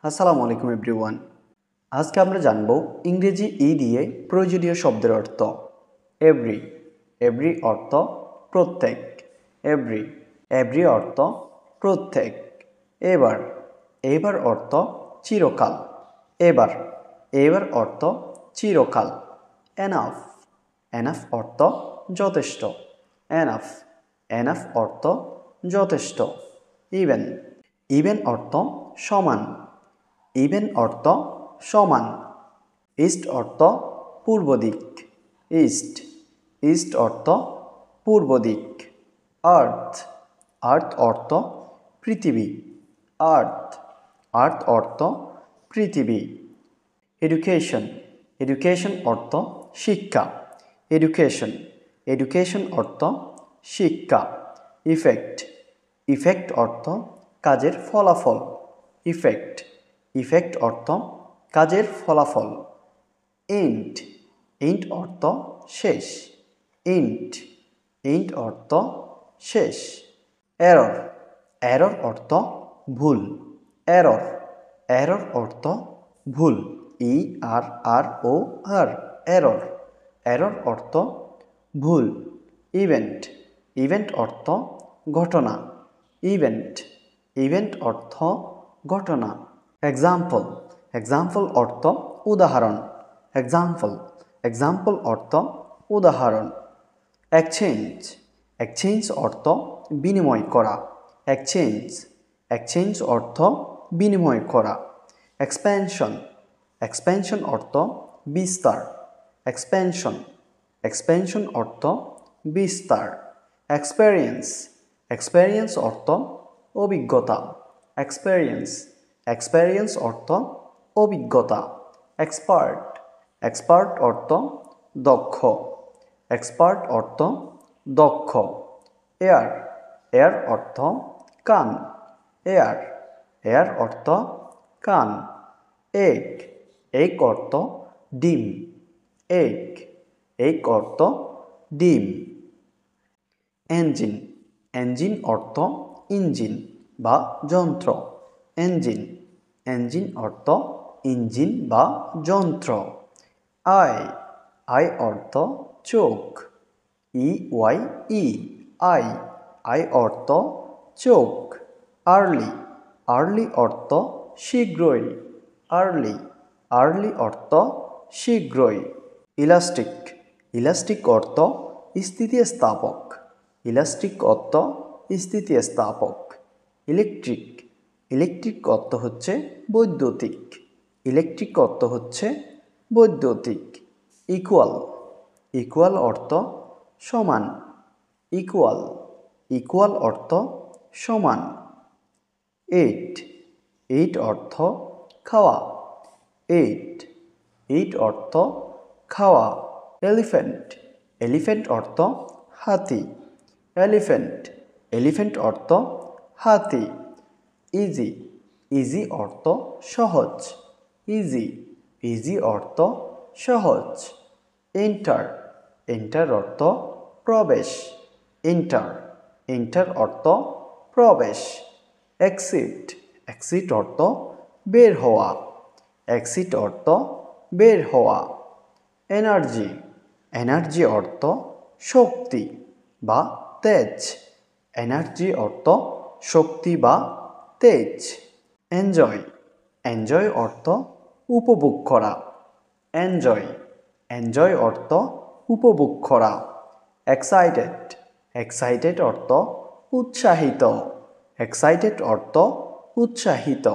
আসসালামু আলাইকুম এভরিওয়ান। আজকে আমরা জানব ইংরেজি দিয়ে প্রয়োজনীয় শব্দের অর্থ। এভরি, এভরি অর্থ প্রত্যেক। এভরি, এভরি অর্থ প্রত্যেক। এবার, এবার অর্থ চিরকাল। এবার, এবার অর্থ চিরকাল। এনাফ, এনাফ অর্থ যথেষ্ট। এনাফ, এনাফ অর্থ যথেষ্ট। ইভেন, ইভেন অর্থ সমান। ইভেন অর্থ সমান। ইস্ট অর্থ পূর্ব দিক। ইস্ট, ইস্ট অর্থ পূর্ব দিক। আর্থ, আর্থ অর্থ পৃথিবী। আর্থ, আর্থ অর্থ পৃথিবী। এডুকেশন, এডুকেশন অর্থ শিক্ষা। এডুকেশন, এডুকেশন অর্থ শিক্ষা। ইফেক্ট, ইফেক্ট অর্থ কাজের ফলাফল। ইফেক্ট, ইফেক্ট অর্থ কাজের ফলাফল। এন্ড, এন্ড অর্থ শেষ। এন্ড, এন্ড অর্থ শেষ। এরর, এরর অর্থ ভুল। এরর, এরর অর্থ ভুল। ERROR, এরর, এরর অর্থ ভুল। ইভেন্ট, ইভেন্ট অর্থ ঘটনা। ইভেন্ট, ইভেন্ট অর্থ ঘটনা। এক্সাম্পল, এক্সাম্পল অর্থ উদাহরণ। এক্সাম্পল, এক্সাম্পল অর্থ উদাহরণ। এক্সচেঞ্জ, এক্সচেঞ্জ অর্থ বিনিময় করা। এক্সচেঞ্জ, এক্সচেঞ্জ অর্থ বিনিময় করা। এক্সপ্যানশন, এক্সপ্যানশন অর্থ বিস্তার। এক্সপ্যানশন, এক্সপ্যানশন অর্থ বিস্তার। এক্সপেরিয়েন্স, এক্সপেরিয়েন্স অর্থ অভিজ্ঞতা। এক্সপেরিয়েন্স, এক্সপেরিয়েন্স অর্থ অভিজ্ঞতা। এক্সপার্ট, এক্সপার্ট অর্থ দক্ষ। এক্সপার্ট অর্থ দক্ষ। এয়ার, এয়ার অর্থ কান। এয়ার, এয়ার অর্থ কান। এগ, এগ অর্থ ডিম। এগ, এগ অর্থ ডিম। ইঞ্জিন, ইঞ্জিন অর্থ ইঞ্জিন বা যন্ত্র। ইঞ্জিন, ইঞ্জিন অর্থ ইঞ্জিন বা যন্ত্র। আই, আই অর্থ চোখ। EYE, আই, আই অর্থ চোখ। আর্লি, আর্লি অর্থ শীঘ্রই। আর্লি, আর্লি অর্থ শীঘ্রই। ইলাস্টিক, ইলাস্টিক অর্থ স্থিতিস্থাপক। ইলাস্টিক অর্থ স্থিতিস্থাপক। ইলেকট্রিক, ইলেকট্রিক অর্থ হচ্ছে বৈদ্যুতিক। ইলেকট্রিক অর্থ হচ্ছে বৈদ্যুতিক। ইকুয়াল, ইকুয়াল অর্থ সমান। ইকুয়াল, ইকুয়াল অর্থ সমান। এইট, এইট অর্থ খাওয়া। এইট, এইট অর্থ খাওয়া। এলিফ্যান্ট, এলিফ্যান্ট অর্থ হাতি। এলিফ্যান্ট, এলিফ্যান্ট অর্থ হাতি। ইজি, ইজি অর্থ সহজ। ইজি, ইজি অর্থ সহজ। এন্টার, এন্টার অর্থ প্রবেশ। এন্টার, এন্টার অর্থ প্রবেশ। এক্সিট, এক্সিট অর্থ বের হওয়া। এক্সিট অর্থ বের হওয়া। এনার্জি, এনার্জি অর্থ শক্তি বা তেজ। এনার্জি অর্থ শক্তি বা তেজ। এনজয়, এনজয় অর্থ উপভোগ করা। এনজয়, এনজয় অর্থ উপভোগ করা। এক্সাইটেড, এক্সাইটেড অর্থ উৎসাহিত। এক্সাইটেড অর্থ উৎসাহিত।